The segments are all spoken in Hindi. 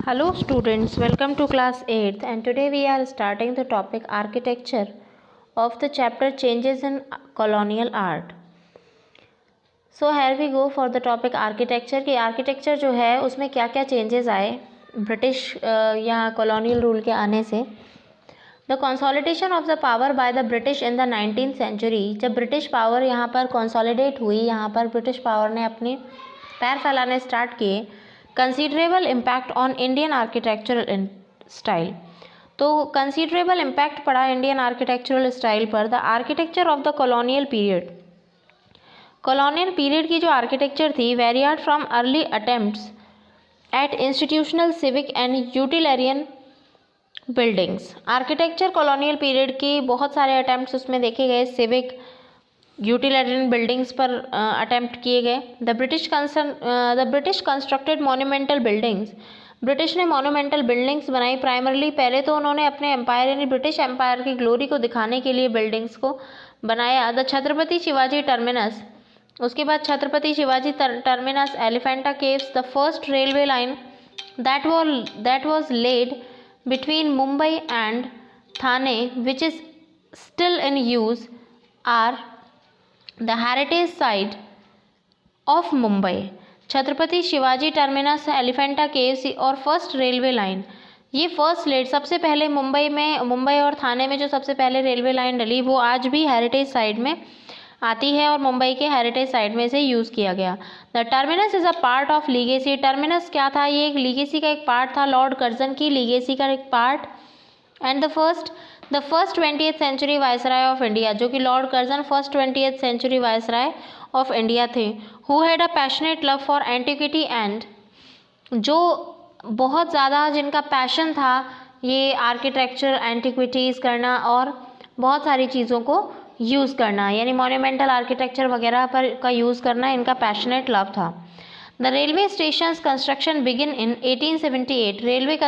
Hello students, welcome to class 8th and today we are starting the topic architecture of the chapter changes in colonial art. So here we go for the topic architecture कि architecture जो है उसमें क्या क्या changes आए ब्रिटिश या colonial rule के आने से. The consolidation of the power by the British in the 19th century. जब ब्रिटिश पावर यहाँ पर consolidate हुई, यहाँ पर ब्रिटिश पावर ने अपने पैर फैलाने स्टार्ट किए. Considerable impact on Indian architectural style. तो कंसीडरेबल इम्पैक्ट पड़ा इंडियन आर्किटेक्चरल स्टाइल पर. The architecture of the colonial period. Colonial period की जो आर्किटेक्चर थी varied from early attempts at institutional civic and utilitarian buildings. Architecture colonial period की बहुत सारे अटेम्प्ट्स उसमें देखे गए. सिविक यूटिलिटेरियन बिल्डिंग्स पर अटेम्प्ट किए गए. The British constructed monumental buildings. British ने मोन्यूमेंटल बिल्डिंग्स बनाई. प्राइमरली पहले तो उन्होंने अपने एम्पायर यानी ब्रिटिश एम्पायर की ग्लोरी को दिखाने के लिए बिल्डिंग्स को बनाया. The Chhatrapati Shivaji terminus. उसके बाद Chhatrapati Shivaji terminus, Elephanta caves, the first railway line that was laid between Mumbai and Thane which is still in use are the heritage site of Mumbai. Chhatrapati Shivaji terminus, Elephanta caves और फर्स्ट रेलवे लाइन, ये फर्स्ट लेड सबसे पहले मुंबई और थाने में जो सबसे पहले रेलवे लाइन डली वो आज भी हेरिटेज साइट में आती है और मुंबई के हेरिटेज साइट में से यूज़ किया गया. The terminus is a part of legacy. Terminus क्या था? ये एक लीगेसी का एक पार्ट था, लॉर्ड कर्जन की लीगेसी का एक part. And the first 20th century viceroy of India, जो कि lord Curzon first 20th century viceroy of India थे. Who had a passionate love for antiquity and, जो बहुत ज़्यादा जिनका पैशन था ये आर्किटेक्चर एंटिक्विटीज़ करना और बहुत सारी चीज़ों को यूज़ करना, यानी मोन्यूमेंटल आर्किटेक्चर वगैरह पर का यूज़ करना इनका पैशनेट लव था. The railway station construction begin in 1878. Railway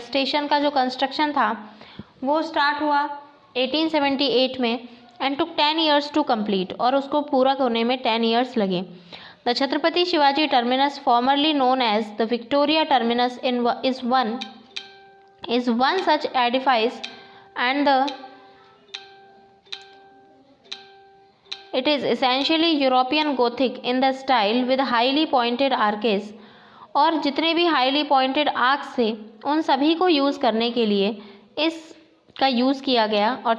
station का जो कंस्ट्रक्शन था वो स्टार्ट हुआ 1878 में and took 10 years to complete, और उसको पूरा होने में 10 years लगे. The Chhatrapati Shivaji terminus, formerly known as the Victoria terminus, is one such edifice and it is essentially European Gothic in the style with highly pointed arches. और जितने भी हाईली पॉइंटेड आर्क्स थे उन सभी को यूज़ करने के लिए इसका यूज़ किया गया. और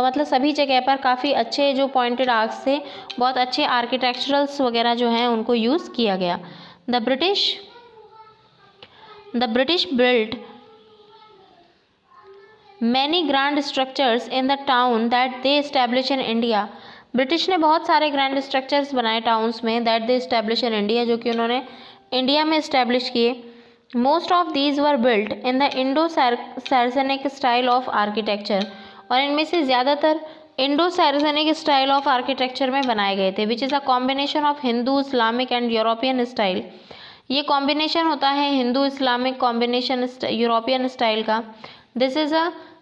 मतलब सभी जगह पर काफ़ी अच्छे जो पॉइंटेड आर्क्स थे, बहुत अच्छे आर्किटेक्चरल्स वगैरह जो हैं उनको यूज़ किया गया. The British built many grand structures in the town that they establish in India. British ने बहुत सारे ग्रैंड स्ट्रक्चर्स बनाए टाउन्स में that they establish in India, जो कि उन्होंने इंडिया में इस्टेब्लिश किए. Most of these were built in the Indo Saracenic style of architecture. और इनमें से ज़्यादातर Indo Saracenic style of architecture में बनाए गए थे, which is a combination of Hindu, Islamic and European style. ये कॉम्बिनेशन होता है Hindu Islamic combination European style का.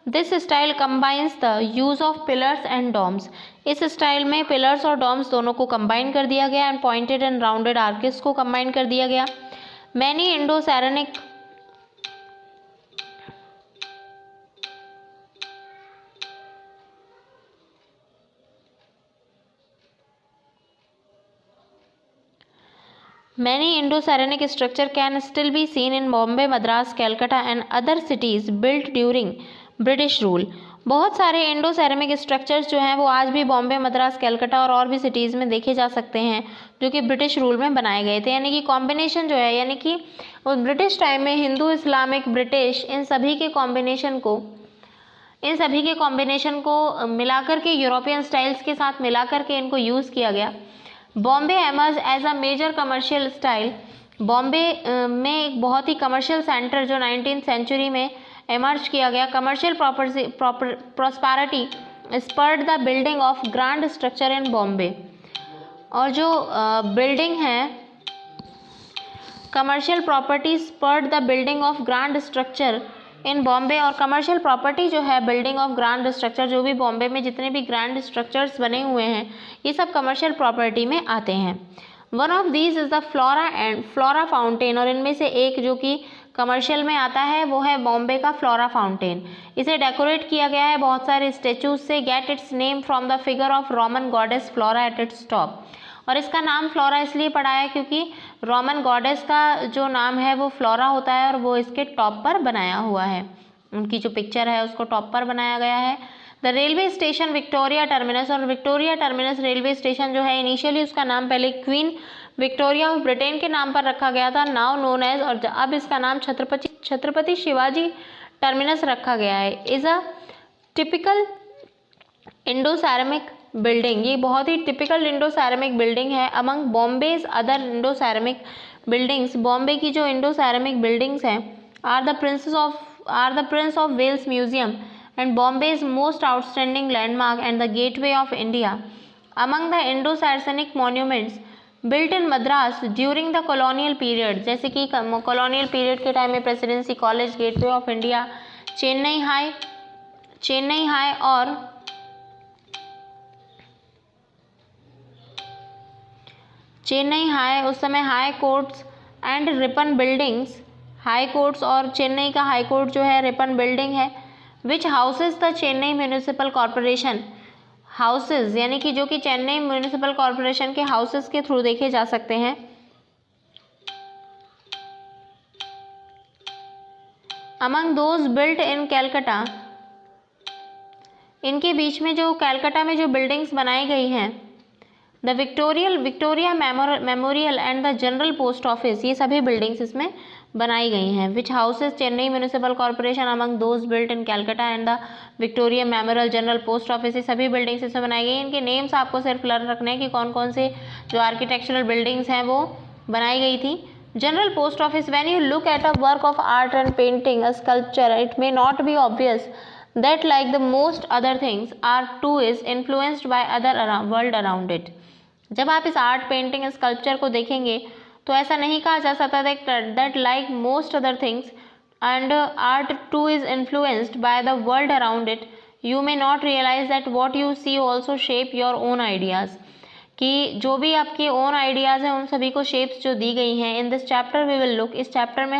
This style combines the use of pillars and domes. इस स्टाइल में पिलर्स और डोम्स दोनों को कंबाइन कर दिया गया and pointed and rounded arches को कंबाइन कर दिया गया. Many Indo Saracenic structure can still be seen in Bombay, Madras, Calcutta and other cities built during British rule. बहुत सारे इंडो सैरेमिक स्ट्रक्चर्स जो हैं वो आज भी बॉम्बे, मद्रास, कैलकाटा और भी सिटीज़ में देखे जा सकते हैं जो कि ब्रिटिश रूल में बनाए गए थे. यानी कि कॉम्बिनेशन जो है, यानी कि ब्रिटिश टाइम में हिंदू, इस्लामिक, ब्रिटिश इन सभी के कॉम्बिनेशन को मिलाकर के यूरोपियन स्टाइल्स के साथ मिलाकर के इनको यूज़ किया गया. Bombay emerge as a major commercial style. Bombay में एक बहुत ही कमर्शियल सेंटर जो 19th सेंचुरी में एमर्ज किया गया. Commercial prosperity spurred the building of grand structure in Bombay. और जो बिल्डिंग है commercial property spurred the building of grand structure in Bombay. और कमर्शियल प्रॉपर्टी जो है बिल्डिंग ऑफ ग्रैंड स्ट्रक्चर, जो भी बॉम्बे में जितने भी ग्रैंड स्ट्रक्चर्स बने हुए हैं ये सब कमर्शियल प्रॉपर्टी में आते हैं. One of these is the flora fountain. और इनमें से एक जो कि कमर्शियल में आता है वो है बॉम्बे का फ्लोरा फाउंटेन। इसे डेकोरेट किया गया है बहुत सारे स्टेचूज से। Get its name from the figure of Roman goddess Flora at its top. और इसका नाम फ्लोरा इसलिए पड़ा है क्योंकि रोमन गॉडेस का जो नाम है वो फ्लोरा होता है और वो इसके टॉप पर बनाया हुआ है, उनकी जो पिक्चर है उसको टॉप पर बनाया गया है। The railway station Victoria terminus, और विक्टोरिया टर्मिनस रेलवे स्टेशन जो है इनिशियली उसका नाम पहले क्वीन विक्टोरिया ऑफ ब्रिटेन के नाम पर रखा गया था, नाउ नोन एज, और अब इसका नाम छत्रपति शिवाजी टर्मिनस रखा गया है। Is a typical Indo Saracenic building, ये बहुत ही टिपिकल इंडो सैरेमिक बिल्डिंग है। Among Bombay's other Indo Saracenic buildings, Bombay की जो इंडो सैरेमिक बिल्डिंग्स हैं are the Prince of Wales Museum and Bombay's most outstanding landmark and the gateway of India. Among the Indo-Saracenic monuments built in Madras during the colonial period, जैसे कि colonial period के टाइम में presidency college, gateway of India, Chennai high और चेन्नई हाई उस समय high courts and Ripon buildings, high courts और चेन्नई का हाई कोर्ट जो है रिपन बिल्डिंग है। Which houses the Chennai municipal corporation, houses यानी कि जो कि चेन्नई म्यूनिसिपल कॉरपोरेशन के हाउसेज के थ्रू देखे जा सकते हैं। Among those built in Calcutta, इनके बीच में जो कैलकाटा में जो बिल्डिंग्स बनाई गई हैं, the Victoria Memorial and the General Post Office, ये सभी बिल्डिंग्स इसमें बनाई गई हैं। Which houses Chennai municipal corporation among those built in Calcutta and the Victoria Memorial General Post Office, ये सभी बिल्डिंग्स इसमें बनाई गई हैं। इनके नेम्स आपको सिर्फ लर्न रखने हैं कि कौन कौन से जो आर्किटेक्चरल बिल्डिंग्स हैं वो बनाई गई थी। General Post office, when you look at a work of art and painting, a sculpture, it may not be obvious that like the most other things are too is influenced by other world around it. जब आप इस आर्ट पेंटिंग स्कल्पचर को देखेंगे तो ऐसा नहीं कहा जा सकता that like most other things and art too is influenced by the world around it. You may not realize that what you see also shape your own ideas. कि जो भी आपके ओन आइडियाज़ हैं उन सभी को शेप्स जो दी गई हैं। In this chapter we will look, इस चैप्टर में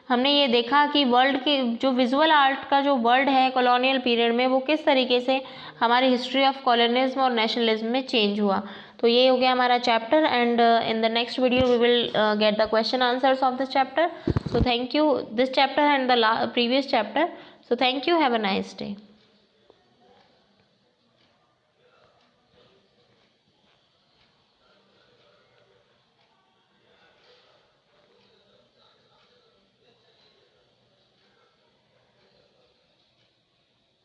हमने ये देखा कि वर्ल्ड के जो विजुअल आर्ट का जो वर्ल्ड है कॉलोनियल पीरियड में वो किस तरीके से हमारी हिस्ट्री ऑफ कॉलोनिज्म और नेशनलिज्म में चेंज हुआ। तो ये हो गया हमारा chapter and in the next video we will get the question answers of this chapter. So thank you, this chapter and the previous chapter. So thank you, have a nice day.